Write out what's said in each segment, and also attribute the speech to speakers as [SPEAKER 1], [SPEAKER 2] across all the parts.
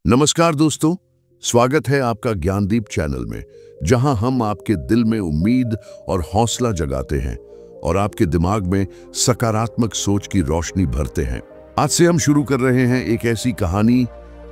[SPEAKER 1] नमस्कार दोस्तों, स्वागत है आपका ज्ञानदीप चैनल में, जहां हम आपके दिल में उम्मीद और हौसला जगाते हैं और आपके दिमाग में सकारात्मक सोच की रोशनी भरते हैं। आज से हम शुरू कर रहे हैं एक ऐसी कहानी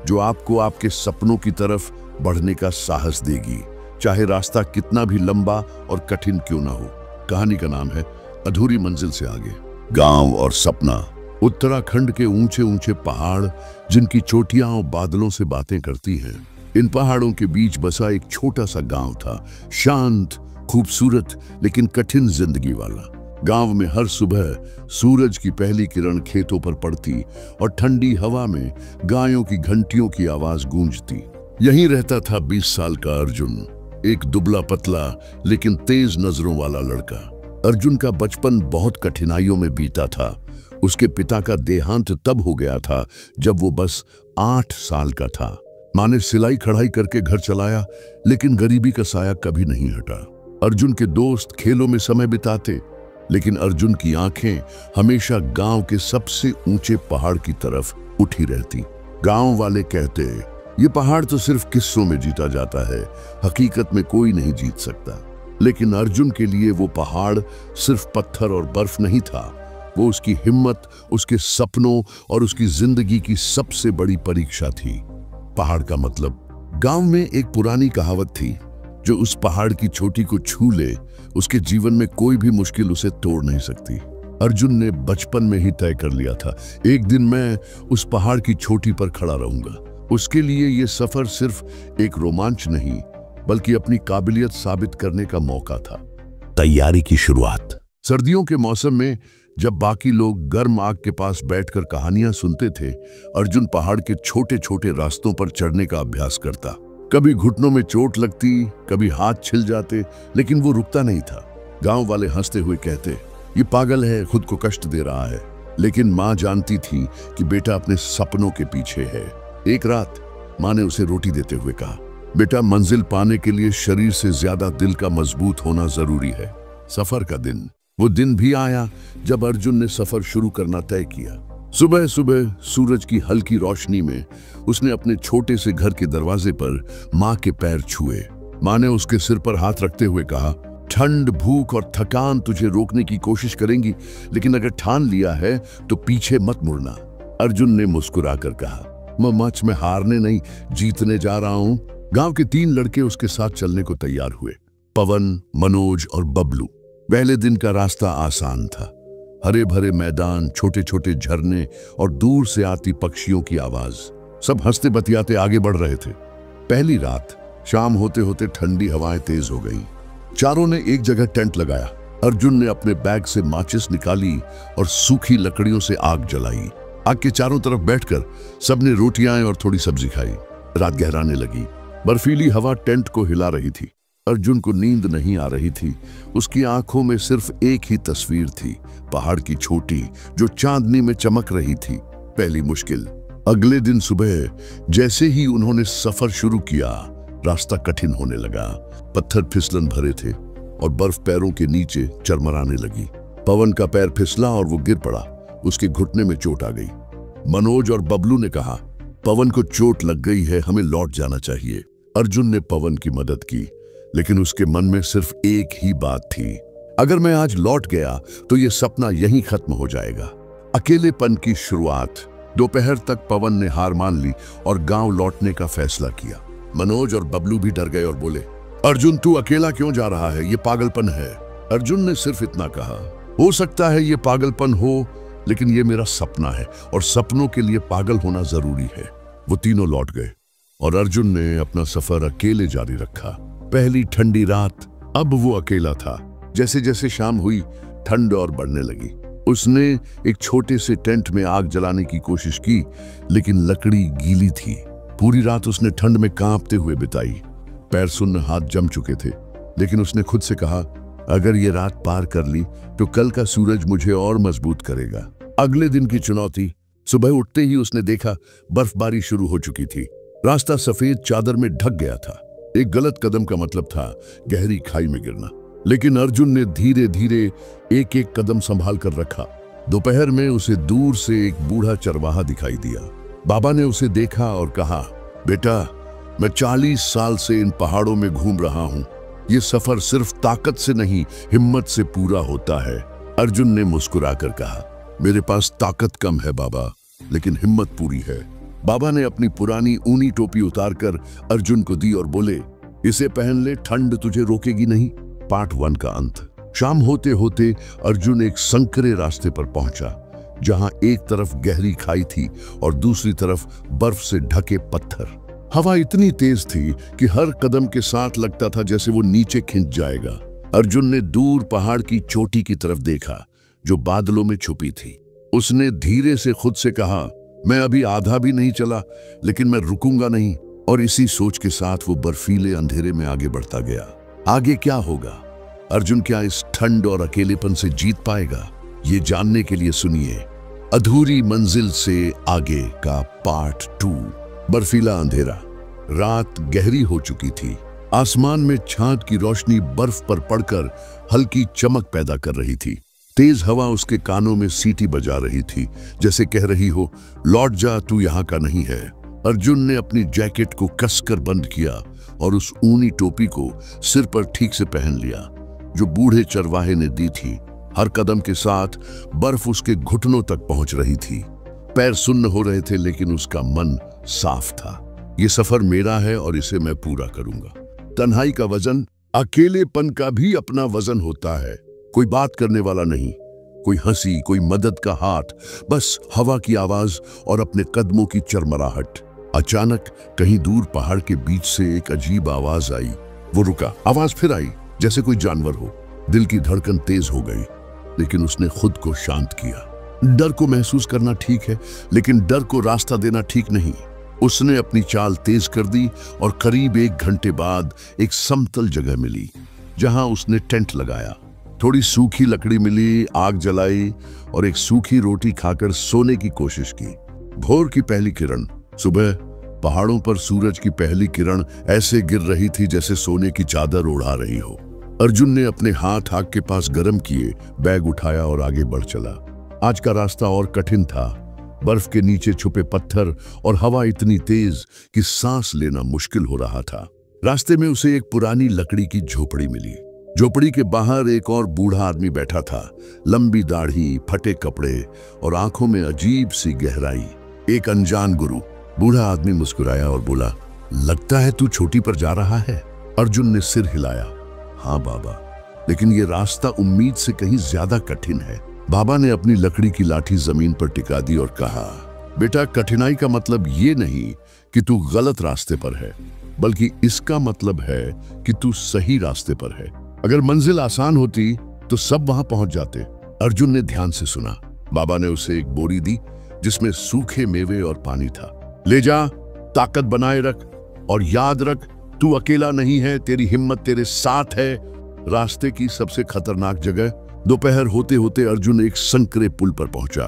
[SPEAKER 1] जो आपको आपके सपनों की तरफ बढ़ने का साहस देगी, चाहे रास्ता कितना भी लंबा और कठिन क्यों ना हो। कहानी का नाम है अधूरी मंजिल से आगे। गांव और सपना। उत्तराखंड के ऊंचे ऊंचे पहाड़ जिनकी चोटियां और बादलों से बातें करती हैं। इन पहाड़ों के बीच बसा एक छोटा सा गांव था, शांत, खूबसूरत लेकिन कठिन जिंदगी वाला। गांव में हर सुबह सूरज की पहली किरण खेतों पर पड़ती और ठंडी हवा में गायों की घंटियों की आवाज गूंजती। यहीं रहता था 20 साल का अर्जुन, एक दुबला पतला लेकिन तेज नजरों वाला लड़का। अर्जुन का बचपन बहुत कठिनाइयों में बीता था। उसके पिता का देहांत तब हो गया था जब वो बस 8 साल का था। माँ ने सिलाई कढ़ाई करके घर चलाया, लेकिन गरीबी का साया कभी नहीं हटा। अर्जुन के दोस्त खेलों में समय बिताते, लेकिन अर्जुन की आंखें हमेशा गांव के सबसे ऊंचे पहाड़ की तरफ उठी रहती। गांव वाले कहते, ये पहाड़ तो सिर्फ किस्सों में जीता जाता है, हकीकत में कोई नहीं जीत सकता। लेकिन अर्जुन के लिए वो पहाड़ सिर्फ पत्थर और बर्फ नहीं था, वो उसकी हिम्मत, उसके सपनों और उसकी जिंदगी की सबसे बड़ी परीक्षा थी। पहाड़ का मतलब। गांव में एक पुरानी कहावत थी, जो उस पहाड़ की चोटी को छू ले, उसके जीवन में कोई भी मुश्किल उसे तोड़ नहीं सकती। अर्जुन ने बचपन में ही तय कर लिया था, एक दिन मैं उस पहाड़ की चोटी पर खड़ा रहूंगा। उसके लिए ये सफर सिर्फ एक रोमांच नहीं, बल्कि अपनी काबिलियत साबित करने का मौका था। तैयारी की शुरुआत। सर्दियों के मौसम में जब बाकी लोग गर्म आग के पास बैठकर कहानियां सुनते थे, अर्जुन पहाड़ के छोटे छोटे रास्तों पर चढ़ने का अभ्यास करता। कभी घुटनों में चोट लगती, कभी हाथ छिल जाते, लेकिन वो रुकता नहीं था। गांव वाले हंसते हुए कहते, ये पागल है, खुद को कष्ट दे रहा है। लेकिन माँ जानती थी कि बेटा अपने सपनों के पीछे है। एक रात माँ ने उसे रोटी देते हुए कहा, बेटा, मंजिल पाने के लिए शरीर से ज्यादा दिल का मजबूत होना जरूरी है। सफर का दिन। वो दिन भी आया जब अर्जुन ने सफर शुरू करना तय किया। सुबह सुबह सूरज की हल्की रोशनी में उसने अपने छोटे से घर के दरवाजे पर माँ के पैर छुए। माँ ने उसके सिर पर हाथ रखते हुए कहा, ठंड, भूख और थकान तुझे रोकने की कोशिश करेंगी, लेकिन अगर ठान लिया है तो पीछे मत मुड़ना। अर्जुन ने मुस्कुराकर कहा, मम्माच, मैं हारने नहीं, जीतने जा रहा हूँ। गांव के 3 लड़के उसके साथ चलने को तैयार हुए, पवन, मनोज और बबलू। पहले दिन का रास्ता आसान था। हरे भरे मैदान, छोटे छोटे झरने और दूर से आती पक्षियों की आवाज। सब हंसते बतियाते आगे बढ़ रहे थे। पहली रात। शाम होते होते ठंडी हवाएं तेज हो गई। चारों ने एक जगह टेंट लगाया। अर्जुन ने अपने बैग से माचिस निकाली और सूखी लकड़ियों से आग जलाई। आग के चारों तरफ बैठकर सबने रोटियां और थोड़ी सब्जी खाई। रात गहराने लगी। बर्फीली हवा टेंट को हिला रही थी। अर्जुन को नींद नहीं आ रही थी। उसकी आंखों में सिर्फ एक ही तस्वीर थी, पहाड़ की चोटी जो चांदनी में चमक रही थी। पहली मुश्किल। अगले दिन सुबह जैसे ही उन्होंने सफर शुरू किया, रास्ता कठिन होने लगा। पत्थर फिसलन भरे थे और बर्फ पैरों के नीचे चरमराने लगी। पवन का पैर फिसला और वो गिर पड़ा। उसके घुटने में चोट आ गई। मनोज और बबलू ने कहा, पवन को चोट लग गई है, हमें लौट जाना चाहिए। अर्जुन ने पवन की मदद की, लेकिन उसके मन में सिर्फ एक ही बात थी, अगर मैं आज लौट गया तो ये सपना यहीं खत्म हो जाएगा। अकेलेपन की शुरुआत। दोपहर तक पवन ने हार मान ली और गांव लौटने का फैसला किया। मनोज और बबलू भी डर गए और बोले, अर्जुन, तू अकेला क्यों जा रहा है? ये पागलपन है। अर्जुन ने सिर्फ इतना कहा, हो सकता है ये पागलपन हो, लेकिन ये मेरा सपना है और सपनों के लिए पागल होना जरूरी है। वो तीनों लौट गए और अर्जुन ने अपना सफर अकेले जारी रखा। पहली ठंडी रात। अब वो अकेला था। जैसे जैसे शाम हुई, ठंड और बढ़ने लगी। उसने एक छोटे से टेंट में आग जलाने की कोशिश की, लेकिन लकड़ी गीली थी। पूरी रात उसने ठंड में कांपते हुए बिताई। पैर सुन्न, हाथ जम चुके थे, लेकिन उसने खुद से कहा, अगर ये रात पार कर ली तो कल का सूरज मुझे और मजबूत करेगा। अगले दिन की चुनौती। सुबह उठते ही उसने देखा बर्फबारी शुरू हो चुकी थी। रास्ता सफेद चादर में ढक गया था। एक गलत कदम का मतलब था गहरी खाई में गिरना। लेकिन अर्जुन ने धीरे धीरे एक एक कदम संभाल कर रखा। दोपहर में उसे दूर से एक बूढ़ा चरवाहा दिखाई दिया। बाबा ने उसे देखा और कहा, बेटा, मैं 40 साल से इन पहाड़ों में घूम रहा हूं। ये सफर सिर्फ ताकत से नहीं, हिम्मत से पूरा होता है। अर्जुन ने मुस्कुराकर कहा, मेरे पास ताकत कम है बाबा, लेकिन हिम्मत पूरी है। बाबा ने अपनी पुरानी ऊनी टोपी उतारकर अर्जुन को दी और बोले, इसे पहन ले, ठंड तुझे रोकेगी नहीं। पार्ट 1 का अंत। शाम होते होते अर्जुन एक संकरे रास्ते पर पहुंचा, जहां एक तरफ गहरी खाई थी और दूसरी तरफ बर्फ से ढके पत्थर। हवा इतनी तेज थी कि हर कदम के साथ लगता था जैसे वो नीचे खिंच जाएगा। अर्जुन ने दूर पहाड़ की चोटी की तरफ देखा, जो बादलों में छुपी थी। उसने धीरे से खुद से कहा, मैं अभी आधा भी नहीं चला, लेकिन मैं रुकूंगा नहीं। और इसी सोच के साथ वो बर्फीले अंधेरे में आगे बढ़ता गया। आगे क्या होगा? अर्जुन क्या इस ठंड और अकेलेपन से जीत पाएगा? ये जानने के लिए सुनिए अधूरी मंजिल से आगे का पार्ट 2। बर्फीला अंधेरा। रात गहरी हो चुकी थी। आसमान में चांद की रोशनी बर्फ पर पड़कर हल्की चमक पैदा कर रही थी। तेज हवा उसके कानों में सीटी बजा रही थी, जैसे कह रही हो, लौट जा, तू यहाँ का नहीं है। अर्जुन ने अपनी जैकेट को कसकर बंद किया और उस ऊनी टोपी को सिर पर ठीक से पहन लिया, जो बूढ़े चरवाहे ने दी थी। हर कदम के साथ बर्फ उसके घुटनों तक पहुंच रही थी। पैर सुन्न हो रहे थे, लेकिन उसका मन साफ था। ये सफर मेरा है और इसे मैं पूरा करूंगा। तन्हाई का वजन, अकेलेपन का भी अपना वजन होता है। कोई बात करने वाला नहीं, कोई हंसी, कोई मदद का हाथ, बस हवा की आवाज और अपने कदमों की चरमराहट। अचानक कहीं दूर पहाड़ के बीच से एक अजीब आवाज आई। वो रुका। आवाज फिर आई, जैसे कोई जानवर हो। दिल की धड़कन तेज हो गई, लेकिन उसने खुद को शांत किया। डर को महसूस करना ठीक है, लेकिन डर को रास्ता देना ठीक नहीं। उसने अपनी चाल तेज कर दी और करीब 1 घंटे बाद एक समतल जगह मिली, जहां उसने टेंट लगाया। थोड़ी सूखी लकड़ी मिली, आग जलाई और एक सूखी रोटी खाकर सोने की कोशिश की। भोर की पहली किरण। सुबह पहाड़ों पर सूरज की पहली किरण ऐसे गिर रही थी जैसे सोने की चादर ओढ़ा रही हो। अर्जुन ने अपने हाथ आग के पास गर्म किए, बैग उठाया और आगे बढ़ चला। आज का रास्ता और कठिन था। बर्फ के नीचे छुपे पत्थर और हवा इतनी तेज कि सांस लेना मुश्किल हो रहा था। रास्ते में उसे एक पुरानी लकड़ी की झोपड़ी मिली। झोपड़ी के बाहर एक और बूढ़ा आदमी बैठा था, लंबी दाढ़ी, फटे कपड़े और आंखों में अजीब सी गहराई। एक अनजान गुरु। बूढ़ा आदमी मुस्कुराया और बोला, लगता है तू चोटी पर जा रहा है। अर्जुन ने सिर हिलाया। हाँ बाबा, लेकिन ये रास्ता उम्मीद से कहीं ज्यादा कठिन है। बाबा ने अपनी लकड़ी की लाठी जमीन पर टिका दी और कहा, बेटा, कठिनाई का मतलब ये नहीं कि तू गलत रास्ते पर है, बल्कि इसका मतलब है कि तू सही रास्ते पर है। अगर मंजिल आसान होती तो सब वहां पहुंच जाते। अर्जुन ने ध्यान से सुना। बाबा ने उसे एक बोरी दी, जिसमें सूखे मेवे और पानी था। ले जा, ताकत बनाए रख और याद रख, तू अकेला नहीं है, तेरी हिम्मत तेरे साथ है। रास्ते की सबसे खतरनाक जगह। दोपहर होते होते अर्जुन एक संकरे पुल पर पहुंचा,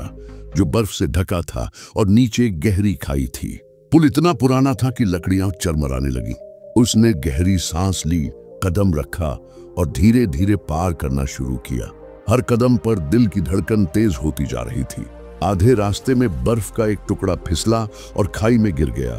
[SPEAKER 1] जो बर्फ से ढका था और नीचे गहरी खाई थी। पुल इतना पुराना था कि लकड़ियां चरमराने लगी। उसने गहरी सांस ली, कदम रखा और धीरे धीरे पार करना शुरू किया। हर कदम पर दिल की धड़कन तेज होती जा रही थी। आधे रास्ते में बर्फ का एक टुकड़ा फिसला और खाई में गिर गया।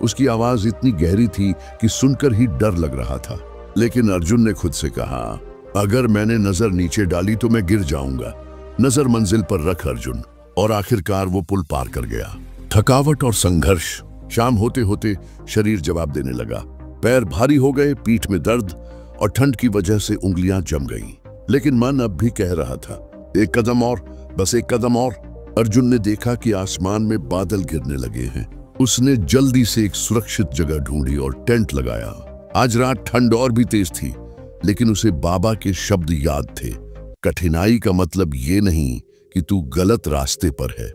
[SPEAKER 1] उसकी आवाज इतनी गहरी थी कि सुनकर ही डर लग रहा था। लेकिन अर्जुन ने खुद से कहा, अगर मैंने नजर नीचे डाली तो मैं गिर जाऊंगा। नजर मंजिल पर रख अर्जुन। और आखिरकार वो पुल पार कर गया। थकावट और संघर्ष। शाम होते होते शरीर जवाब देने लगा। पैर भारी हो गए, पीठ में दर्द और ठंड की वजह से उंगलियां जम गईं। लेकिन मन अब भी कह रहा था, एक कदम और, बस एक कदम और। अर्जुन ने देखा कि आसमान में बादल गिरने लगे हैं। उसने जल्दी से एक सुरक्षित जगह ढूंढी और टेंट लगाया। आज रात ठंड और भी तेज थी, लेकिन उसे बाबा के शब्द याद थे, कठिनाई का मतलब ये नहीं कि तू गलत रास्ते पर है।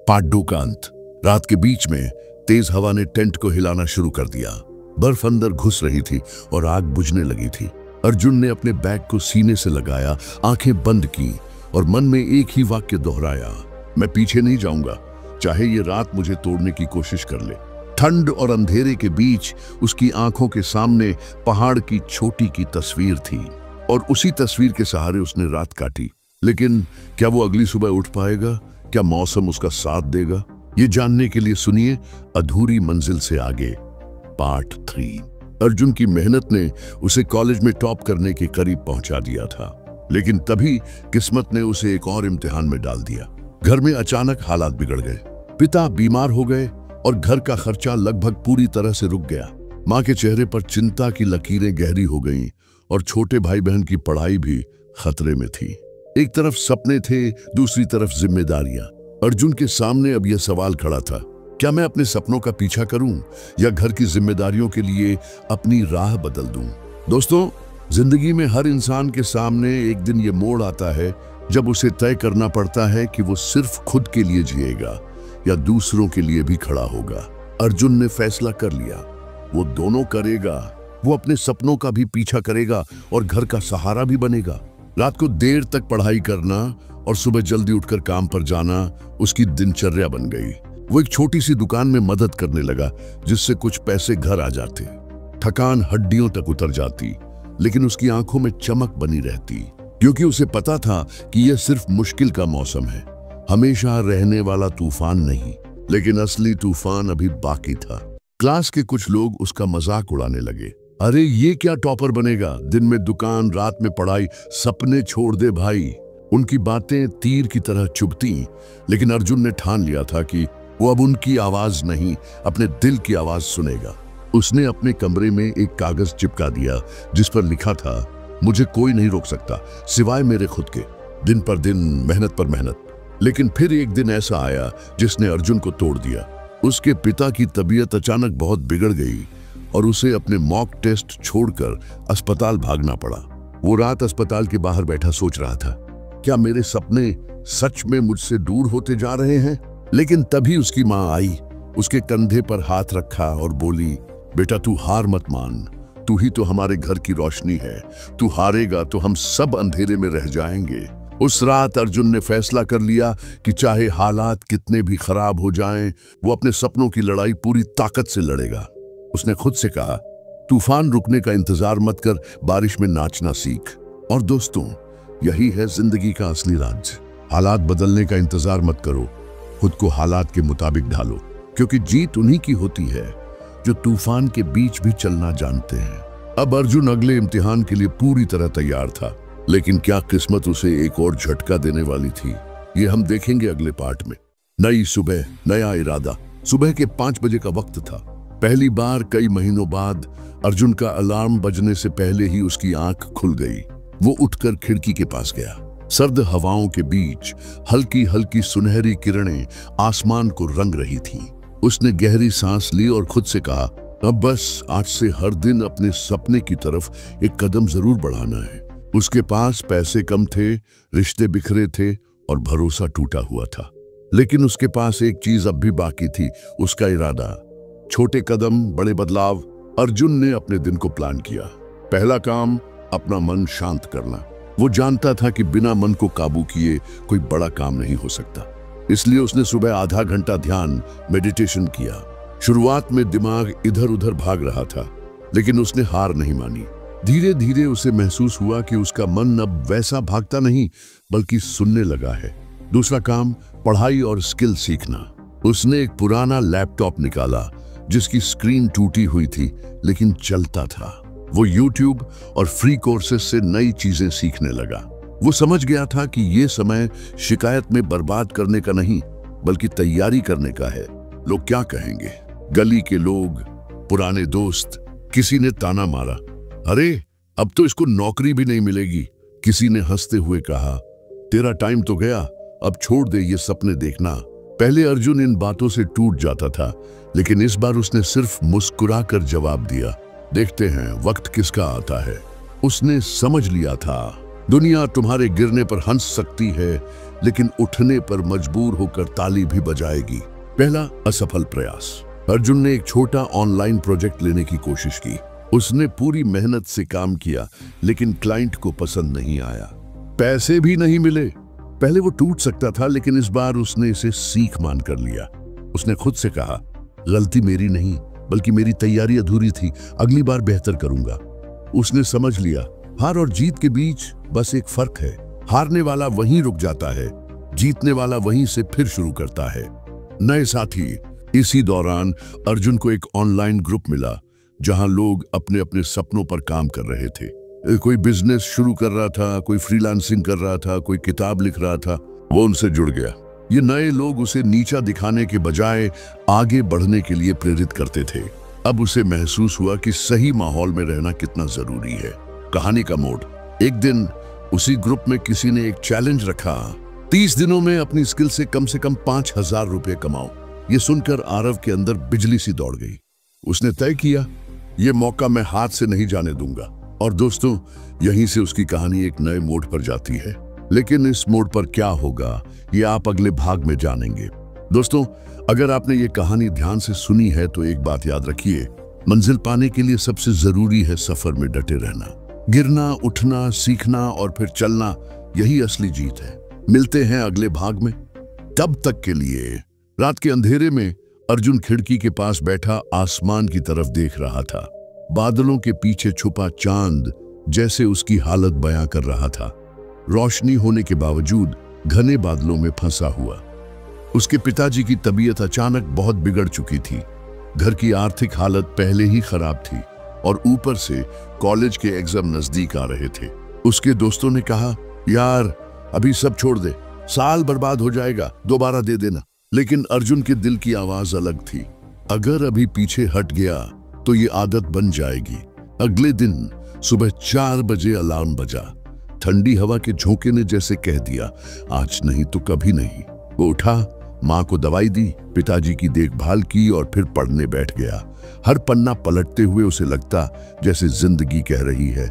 [SPEAKER 1] पार्ट 2 का अंत। रात के बीच में तेज हवा ने टेंट को हिलाना शुरू कर दिया। बर्फ अंदर घुस रही थी और आग बुझने लगी थी। अर्जुन ने अपने बैग को सीने से लगाया, आंखें बंद की और मन में एक ही वाक्य दोहराया, मैं पीछे नहीं जाऊंगा, चाहे ये रात मुझे तोड़ने की कोशिश कर ले। ठंड और अंधेरे के बीच उसकी आंखों के सामने पहाड़ की छोटी की तस्वीर थी और उसी तस्वीर के सहारे उसने रात काटी। लेकिन क्या वो अगली सुबह उठ पाएगा? क्या मौसम उसका साथ देगा? ये जानने के लिए सुनिए अधूरी मंजिल से आगे, पार्ट 3। अर्जुन की मेहनत ने उसे कॉलेज में टॉप करने के करीब पहुंचा दिया था, लेकिन तभी किस्मत ने उसे एक और इम्तिहान में डाल दिया। घर में अचानक हालात बिगड़ गए। पिता बीमार हो गए और घर का खर्चा लगभग पूरी तरह से रुक गया। माँ के चेहरे पर चिंता की लकीरें गहरी हो गईं और छोटे भाई बहन की पढ़ाई भी खतरे में थी। एक तरफ सपने थे, दूसरी तरफ जिम्मेदारियां। अर्जुन के सामने अब यह सवाल खड़ा था, क्या मैं अपने सपनों का पीछा करूं या घर की जिम्मेदारियों के लिए अपनी राह बदल दूं? दोस्तों, जिंदगी में हर इंसान के सामने एक दिन ये मोड़ आता है जब उसे तय करना पड़ता है कि वो सिर्फ खुद के लिए जिएगा या दूसरों के लिए भी खड़ा होगा। अर्जुन ने फैसला कर लिया, वो दोनों करेगा। वो अपने सपनों का भी पीछा करेगा और घर का सहारा भी बनेगा। रात को देर तक पढ़ाई करना और सुबह जल्दी उठकर काम पर जाना उसकी दिनचर्या बन गई। वो एक छोटी सी दुकान में मदद करने लगा, जिससे कुछ पैसे घर आ जाते। थकान हड्डियों तक उतर जाती, लेकिन उसकी आंखों में चमक बनी रहती, क्योंकि उसे पता था कि यह सिर्फ मुश्किल का मौसम है, हमेशा रहने वाला तूफान नहीं। लेकिन असली तूफान अभी बाकी था। क्लास के कुछ लोग उसका मजाक उड़ाने लगे। अरे ये क्या टॉपर बनेगा, दिन में दुकान, रात में पढ़ाई, सपने छोड़ दे भाई। उनकी बातें तीर की तरह चुभती, लेकिन अर्जुन ने ठान लिया था कि वो अब उनकी आवाज नहीं, अपने दिल की आवाज सुनेगा। उसने अपने कमरे में एक कागज चिपका दिया जिस पर लिखा था, मुझे कोई नहीं रोक सकता सिवाय मेरे खुद के। दिन पर दिन, मेहनत पर मेहनत। लेकिन फिर एक दिन ऐसा आया जिसने अर्जुन को तोड़ दिया। उसके पिता की तबीयत अचानक बहुत बिगड़ गई और उसे अपने मॉक टेस्ट छोड़कर अस्पताल भागना पड़ा। वो रात अस्पताल के बाहर बैठा सोच रहा था, क्या मेरे सपने सच में मुझसे दूर होते जा रहे हैं? लेकिन तभी उसकी माँ आई, उसके कंधे पर हाथ रखा और बोली, बेटा तू हार मत मान, तू ही तो हमारे घर की रोशनी है। तू हारेगा तो हम सब अंधेरे में रह जाएंगे। उस रात अर्जुन ने फैसला कर लिया कि चाहे हालात कितने भी खराब हो जाएं, वो अपने सपनों की लड़ाई पूरी ताकत से लड़ेगा। उसने खुद से कहा, तूफान रुकने का इंतजार मत कर, बारिश में नाचना सीख। और दोस्तों, यही है जिंदगी का असली राज। हालात बदलने का इंतजार मत करो, खुद को हालात के मुताबिक ढालो, क्योंकि जीत उन्हीं की होती है जो तूफान के बीच भी चलना जानते हैं। अब अर्जुन अगले इम्तिहान के लिए पूरी तरह तैयार था, लेकिन क्या किस्मत उसे एक और झटका देने वाली थी, ये हम देखेंगे अगले पार्ट में। नई सुबह, नया इरादा। सुबह के 5 बजे का वक्त था। पहली बार कई महीनों बाद अर्जुन का अलार्म बजने से पहले ही उसकी आंख खुल गई। वो उठकर खिड़की के पास गया। सर्द हवाओं के बीच हल्की हल्की सुनहरी किरणें आसमान को रंग रही थीं। उसने गहरी सांस ली और खुद से कहा, अब बस आज से हर दिन अपने सपने की तरफ एक कदम जरूर बढ़ाना है। उसके पास पैसे कम थे, रिश्ते बिखरे थे और भरोसा टूटा हुआ था, लेकिन उसके पास एक चीज अब भी बाकी थी, उसका इरादा। छोटे कदम, बड़े बदलाव। अर्जुन ने अपने दिन को प्लान किया। पहला काम, अपना मन शांत करना। वो जानता था कि बिना मन को काबू किए कोई बड़ा काम नहीं हो सकता, इसलिए उसने सुबह आधा घंटा ध्यान, मेडिटेशन किया। शुरुआत में दिमाग इधर उधर भाग रहा था, लेकिन उसने हार नहीं मानी। धीरे धीरे उसे महसूस हुआ कि उसका मन अब वैसा भागता नहीं, बल्कि सुनने लगा है। दूसरा काम, पढ़ाई और स्किल सीखना। उसने एक पुराना लैपटॉप निकाला जिसकी स्क्रीन टूटी हुई थी, लेकिन चलता था। वो YouTube और फ्री कोर्सेज से नई चीजें सीखने लगा। वो समझ गया था कि ये समय शिकायत में बर्बाद करने का नहीं, बल्कि तैयारी करने का है। लोग क्या कहेंगे? गली के लोग, पुराने दोस्त। किसी ने ताना मारा, अरे अब तो इसको नौकरी भी नहीं मिलेगी। किसी ने हंसते हुए कहा, तेरा टाइम तो गया, अब छोड़ दे ये सपने देखना। पहले अर्जुन इन बातों से टूट जाता था, लेकिन इस बार उसने सिर्फ मुस्कुराकर जवाब दिया, देखते हैं वक्त किसका आता है। उसने समझ लिया था, दुनिया तुम्हारे गिरने पर हंस सकती है, लेकिन उठने पर मजबूर होकर ताली भी बजाएगी। पहला असफल प्रयास। अर्जुन ने एक छोटा ऑनलाइन प्रोजेक्ट लेने की कोशिश की। उसने पूरी मेहनत से काम किया, लेकिन क्लाइंट को पसंद नहीं आया, पैसे भी नहीं मिले। पहले वो टूट सकता था, लेकिन इस बार उसने इसे सीख मान कर लिया। उसने खुद से कहा, गलती मेरी नहीं, बल्कि मेरी तैयारी अधूरी थी, अगली बार बेहतर करूंगा। उसने समझ लिया, हार और जीत के बीच बस एक फर्क है। हारने वाला वहीं रुक जाता है, जीतने वाला वहीं से फिर शुरू करता है। नए साथी। इसी दौरान अर्जुन को एक ऑनलाइन ग्रुप मिला जहां लोग अपने अपने सपनों पर काम कर रहे थे। कोई बिजनेस शुरू कर रहा था, कोई फ्रीलांसिंग कर रहा था, कोई किताब लिख रहा था। वो उनसे जुड़ गया। ये नए लोग उसे नीचा दिखाने के बजाय आगे बढ़ने के लिए प्रेरित करते थे। अब उसे महसूस हुआ कि सही माहौल में रहना कितना जरूरी है। कहानी का मोड़। एक दिन उसी ग्रुप में किसी ने एक चैलेंज रखा, 30 दिनों में अपनी स्किल से कम 5,000 रुपए कमाओ। ये सुनकर आरव के अंदर बिजली सी दौड़ गई। उसने तय किया, ये मौका मैं हाथ से नहीं जाने दूंगा। और दोस्तों, यहीं से उसकी कहानी एक नए मोड़ पर जाती है। लेकिन इस मोड़ पर क्या होगा, ये आप अगले भाग में जानेंगे। दोस्तों, अगर आपने ये कहानी ध्यान से सुनी है तो एक बात याद रखिए, मंजिल पाने के लिए सबसे जरूरी है सफर में डटे रहना। गिरना, उठना, सीखना और फिर चलना, यही असली जीत है। मिलते हैं अगले भाग में। तब तक के लिए रात के अंधेरे में अर्जुन खिड़की के पास बैठा आसमान की तरफ देख रहा था। बादलों के पीछे छुपा चांद जैसे उसकी हालत बयां कर रहा था। रोशनी होने के बावजूद घने बादलों में फंसा हुआ। उसके पिताजी की तबीयत अचानक बहुत बिगड़ चुकी थी। घर की आर्थिक हालत पहले ही खराब थी और ऊपर से कॉलेज के एग्जाम नजदीक आ रहे थे। उसके दोस्तों ने कहा, यार अभी सब छोड़ दे, साल बर्बाद हो जाएगा, दोबारा दे देना। लेकिन अर्जुन के दिल की आवाज अलग थी। अगर अभी पीछे हट गया तो ये आदत बन जाएगी। अगले दिन सुबह 4 बजे अलार्म बजा। ठंडी हवा के झोंके ने जैसे कह दिया, आज नहीं तो कभी नहीं। वो उठा, माँ को दवाई दी, पिताजी की देखभाल की और फिर पढ़ने बैठ गया। हर पन्ना पलटते हुए उसे लगता जैसे जिंदगी कह रही है,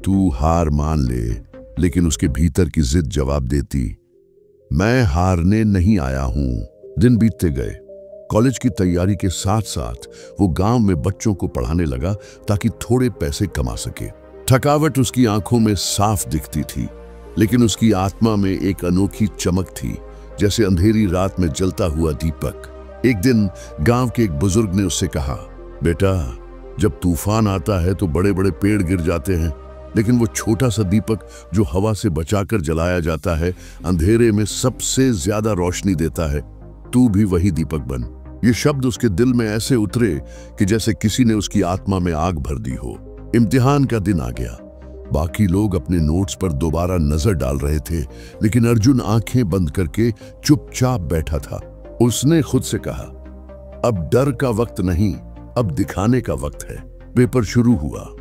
[SPEAKER 1] तू हार मान ले। लेकिन उसके भीतर की जिद जवाब देती, मैं हारने नहीं आया हूं। दिन बीतते गए। कॉलेज की तैयारी के साथ साथ वो गांव में बच्चों को पढ़ाने लगा ताकि थोड़े पैसे कमा सके। थकावट उसकी आंखों में साफ दिखती थी, लेकिन उसकी आत्मा में एक अनोखी चमक थी, जैसे अंधेरी रात में जलता हुआ दीपक। एक दिन गांव के एक बुजुर्ग ने उससे कहा, बेटा, जब तूफान आता है तो बड़े बड़े पेड़ गिर जाते हैं, लेकिन वो छोटा सा दीपक जो हवा से बचाकर जलाया जाता है, अंधेरे में सबसे ज्यादा रोशनी देता है। तू भी वही दीपक बन। ये शब्द उसके दिल में ऐसे उतरे कि जैसे किसी ने उसकी आत्मा में आग भर दी हो। इम्तिहान का दिन आ गया। बाकी लोग अपने नोट्स पर दोबारा नजर डाल रहे थे, लेकिन अर्जुन आंखें बंद करके चुपचाप बैठा था। उसने खुद से कहा, अब डर का वक्त नहीं, अब दिखाने का वक्त है। पेपर शुरू हुआ।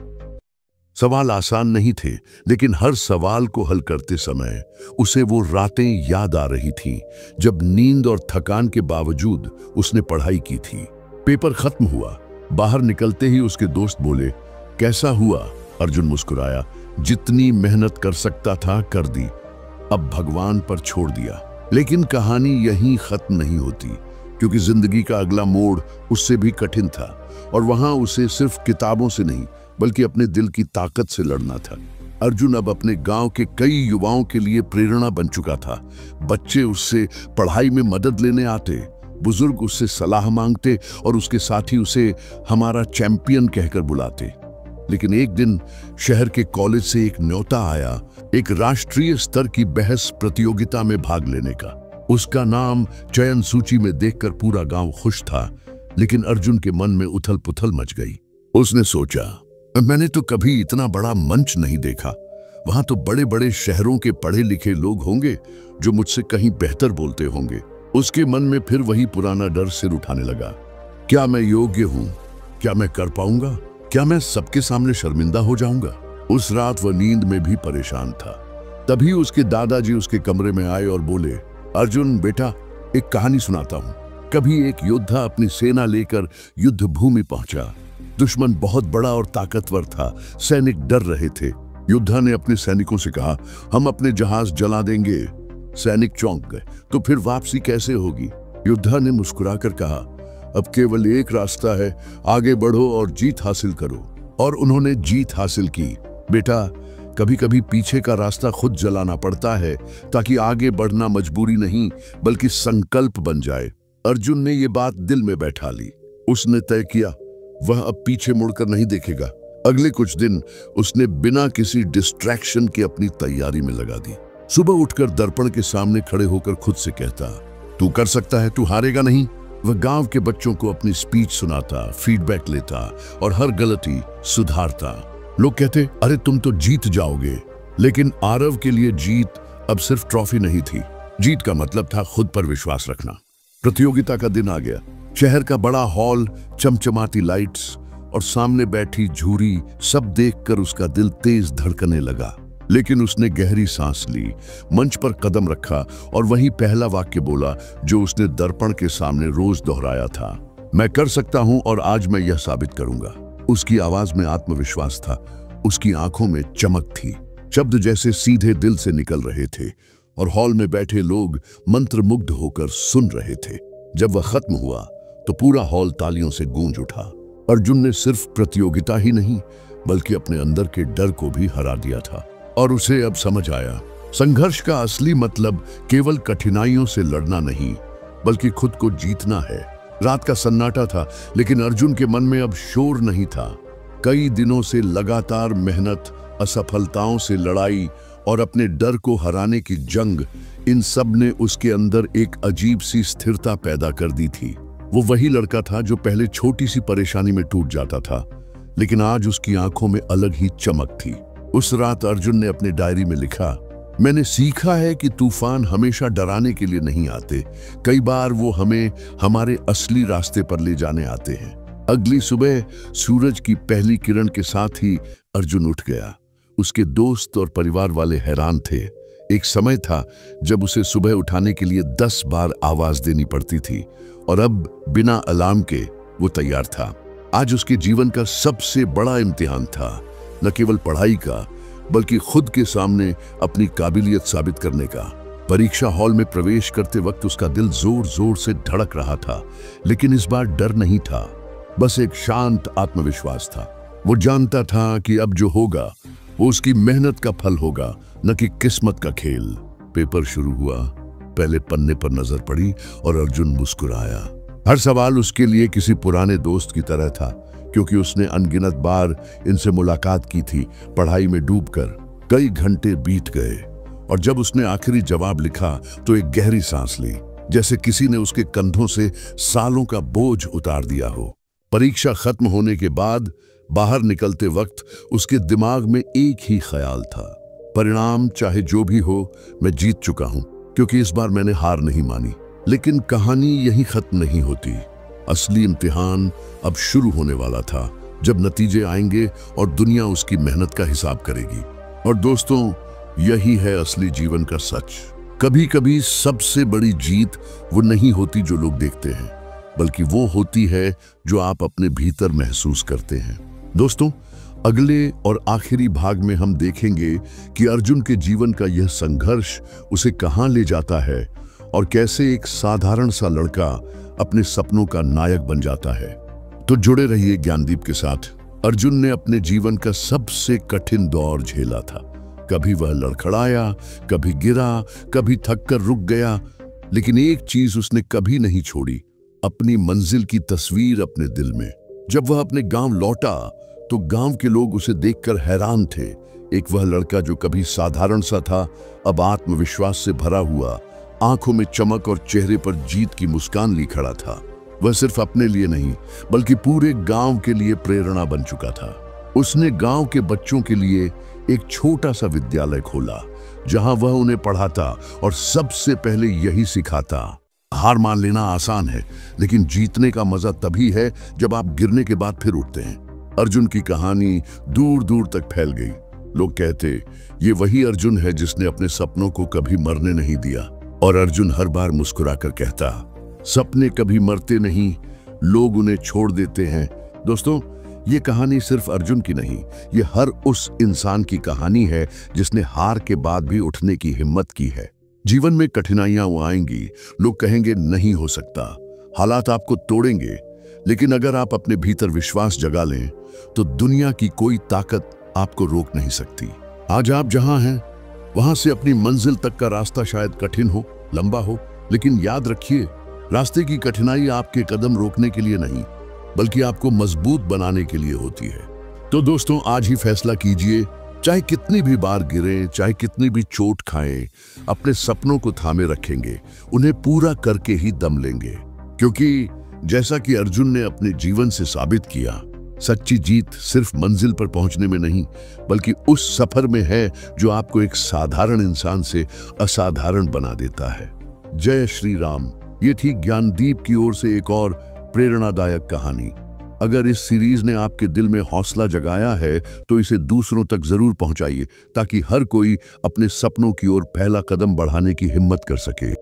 [SPEAKER 1] सवाल आसान नहीं थे, लेकिन हर सवाल को हल करते समय उसे वो रातें याद आ रही थीं, जब नींद और थकान के बावजूद उसने पढ़ाई की थी। पेपर खत्म हुआ। बाहर निकलते ही उसके दोस्त बोले, कैसा हुआ? अर्जुन मुस्कुराया, जितनी मेहनत कर सकता था कर दी, अब भगवान पर छोड़ दिया। लेकिन कहानी यहीं खत्म नहीं होती, क्योंकि जिंदगी का अगला मोड़ उससे भी कठिन था और वहां उसे सिर्फ किताबों से नहीं बल्कि अपने दिल की ताकत से लड़ना था। अर्जुन अब अपने गांव के कई युवाओं के लिए प्रेरणा बन चुका था। बच्चे उससे पढ़ाई में मदद लेने आते, बुजुर्ग उससे सलाह मांगते और उसके साथी उसे हमारा चैंपियन कहकर बुलाते। लेकिन एक दिन शहर के कॉलेज से एक न्योता आया, एक राष्ट्रीय स्तर की बहस प्रतियोगिता में भाग लेने का। उसका नाम चयन सूची में देखकर पूरा गांव खुश था, लेकिन अर्जुन के मन में उथल पुथल मच गई। उसने सोचा, मैंने तो कभी इतना बड़ा मंच नहीं देखा। वहां तो बड़े बड़े शहरों के पढ़े लिखे लोग होंगे जो मुझसे कहीं बेहतर बोलते होंगे। उसके मन में फिर वही पुराना डर सिर उठाने लगा। क्या मैं योग्य हूं? क्या मैं कर पाऊंगा? क्या मैं सबके सामने शर्मिंदा हो जाऊंगा? उस रात वह नींद में भी परेशान था। तभी उसके दादाजी उसके कमरे में आए और बोले, अर्जुन बेटा, एक कहानी सुनाता हूं। कभी एक योद्धा अपनी सेना लेकर युद्ध भूमि पहुंचा। दुश्मन बहुत बड़ा और ताकतवर था। सैनिक डर रहे थे। योद्धा ने अपने सैनिकों से कहा, हम अपने जहाज जला देंगे। सैनिक चौंक गए, तो फिर वापसी कैसे होगी? योद्धा ने मुस्कुराकर कहा, अब केवल एक रास्ता है, आगे बढ़ो और जीत हासिल करो। और उन्होंने जीत हासिल की। बेटा, कभी कभी पीछे का रास्ता खुद जलाना पड़ता है ताकि आगे बढ़ना मजबूरी नहीं बल्कि संकल्प बन जाए। अर्जुन ने ये बात दिल में बैठा ली। उसने तय किया, वह अब पीछे मुड़कर नहीं देखेगा। अगले कुछ दिन उसने बिना किसी डिस्ट्रैक्शन के अपनी तैयारी में लगा दी। सुबह उठकर दर्पण के सामने खड़े होकर खुद से कहता, तू कर सकता है, तू हारेगा नहीं। वह गांव के बच्चों को अपनी स्पीच सुनाता, फीडबैक लेता और हर गलती सुधारता। लोग कहते, अरे तुम तो जीत जाओगे। लेकिन आरव के लिए जीत अब सिर्फ ट्रॉफी नहीं थी। जीत का मतलब था खुद पर विश्वास रखना। प्रतियोगिता का दिन आ गया। शहर का बड़ा हॉल, चमचमाती लाइट्स और सामने बैठी झूरी, सब देखकर उसका दिल तेज धड़कने लगा। लेकिन उसने गहरी सांस ली, मंच पर कदम रखा और वही पहला वाक्य बोला जो उसने दर्पण के सामने रोज दोहराया था, मैं कर सकता हूं और आज मैं यह साबित करूंगा। उसकी आवाज में आत्मविश्वास था, उसकी आंखों में चमक थी। शब्द जैसे सीधे दिल से निकल रहे थे और हॉल में बैठे लोग मंत्रमुग्ध होकर सुन रहे थे। जब वह खत्म हुआ तो पूरा हॉल तालियों से गूंज उठा। अर्जुन ने सिर्फ प्रतियोगिता ही नहीं बल्कि अपने अंदर के डर को भी हरा दिया था। और उसे अब समझ आया, संघर्ष का असली मतलब केवल कठिनाइयों से लड़ना नहीं बल्कि खुद को जीतना है। रात का सन्नाटा था लेकिन अर्जुन के मन में अब शोर नहीं था। कई दिनों से लगातार मेहनत, असफलताओं से लड़ाई और अपने डर को हराने की जंग, इन सब ने उसके अंदर एक अजीब सी स्थिरता पैदा कर दी थी। वो वही लड़का था जो पहले छोटी सी परेशानी में टूट जाता था, लेकिन आज उसकी आंखों में अलग ही चमक थी। उस रात अर्जुन ने अपनी डायरी में लिखा, मैंने सीखा है कि तूफान हमेशा डराने के लिए नहीं आते, कई बार वो हमें हमारे असली रास्ते पर ले जाने आते हैं। अगली सुबह सूरज की पहली किरण के साथ ही अर्जुन उठ गया। उसके दोस्त और परिवार वाले हैरान थे। एक समय था जब उसे सुबह उठाने के लिए 10 बार आवाज देनी पड़ती थी और अब बिना अलार्म के वो तैयार था। आज उसके जीवन का सबसे बड़ा इम्तिहान था, न केवल पढ़ाई का बल्कि खुद के सामने अपनी काबिलियत साबित करने का। परीक्षा हॉल में प्रवेश करते वक्त उसका दिल जोर जोर से धड़क रहा था, लेकिन इस बार डर नहीं था, बस एक शांत आत्मविश्वास था। वो जानता था कि अब जो होगा वो उसकी मेहनत का फल होगा, न कि किस्मत का खेल। पेपर शुरू हुआ। पहले पन्ने पर नजर पड़ी और अर्जुन मुस्कुराया। हर सवाल उसके लिए किसी पुराने दोस्त की तरह था, क्योंकि उसने अनगिनत बार इनसे मुलाकात की थी। पढ़ाई में डूबकर कई घंटे बीत गए और जब उसने आखिरी जवाब लिखा तो एक गहरी सांस ली, जैसे किसी ने उसके कंधों से सालों का बोझ उतार दिया हो। परीक्षा खत्म होने के बाद बाहर निकलते वक्त उसके दिमाग में एक ही ख्याल था, परिणाम चाहे जो भी हो, मैं जीत चुका हूं, क्योंकि इस बार मैंने हार नहीं मानी। लेकिन कहानी यहीं खत्म नहीं होती। असली इम्तिहान अब शुरू होने वाला था, जब नतीजे आएंगे और दुनिया उसकी मेहनत का हिसाब करेगी। और दोस्तों, यही है असली जीवन का सच। कभी कभी सबसे बड़ी जीत वो नहीं होती जो लोग देखते हैं, बल्कि वो होती है जो आप अपने भीतर महसूस करते हैं। दोस्तों, अगले और आखिरी भाग में हम देखेंगे कि अर्जुन के जीवन का यह संघर्ष उसे कहां ले जाता है और कैसे एक साधारण सा लड़का अपने सपनों का नायक बन जाता है। तो जुड़े रहिए ज्ञानदीप के साथ। अर्जुन ने अपने जीवन का सबसे कठिन दौर झेला था। कभी वह लड़खड़ाया, कभी गिरा, कभी थककर रुक गया, लेकिन एक चीज उसने कभी नहीं छोड़ी, अपनी मंजिल की तस्वीर अपने दिल में। जब वह अपने गांव लौटा तो गांव के लोग उसे देखकर हैरान थे। एक वह लड़का जो कभी साधारण सा था, अब आत्मविश्वास से भरा हुआ, आंखों में चमक और चेहरे पर जीत की मुस्कान ली खड़ा था। वह सिर्फ अपने लिए नहीं बल्कि पूरे गांव के लिए प्रेरणा बन चुका था। उसने गांव के बच्चों के लिए एक छोटा सा विद्यालय खोला, जहां वह उन्हें पढ़ाता और सबसे पहले यही सिखाता, हार मान लेना आसान है, लेकिन जीतने का मजा तभी है जब आप गिरने के बाद फिर उठते हैं। अर्जुन की कहानी दूर दूर तक फैल गई। लोग कहते, ये वही अर्जुन है जिसने अपने सपनों को कभी मरने नहीं दिया। और अर्जुन हर बार मुस्कुराकर कहता, सपने कभी मरते नहीं, लोग उन्हें छोड़ देते हैं। दोस्तों, ये कहानी सिर्फ अर्जुन की नहीं, ये हर उस इंसान की कहानी है जिसने हार के बाद भी उठने की हिम्मत की है। जीवन में कठिनाइयां आएंगी, लोग कहेंगे नहीं हो सकता, हालात आपको तोड़ेंगे, लेकिन अगर आप अपने भीतर विश्वास जगा लें तो दुनिया की कोई ताकत आपको रोक नहीं सकती। आज आप जहां हैं वहां से अपनी मंजिल तक का रास्ता शायद कठिन हो, लंबा हो, लेकिन याद रखिए, रास्ते की कठिनाई आपके कदम रोकने के लिए नहीं बल्कि आपको मजबूत बनाने के लिए होती है। तो दोस्तों, आज ही फैसला कीजिए, चाहे कितनी भी बार गिरें, चाहे कितनी भी चोट खाएं, अपने सपनों को थामे रखेंगे, उन्हें पूरा करके ही दम लेंगे। क्योंकि जैसा कि अर्जुन ने अपने जीवन से साबित किया, सच्ची जीत सिर्फ मंजिल पर पहुंचने में नहीं, बल्कि उस सफर में है जो आपको एक साधारण इंसान से असाधारण बना देता है। जय श्री राम। ये थी ज्ञानदीप की ओर से एक और प्रेरणादायक कहानी। अगर इस सीरीज ने आपके दिल में हौसला जगाया है तो इसे दूसरों तक जरूर पहुंचाइए, ताकि हर कोई अपने सपनों की ओर पहला कदम बढ़ाने की हिम्मत कर सके।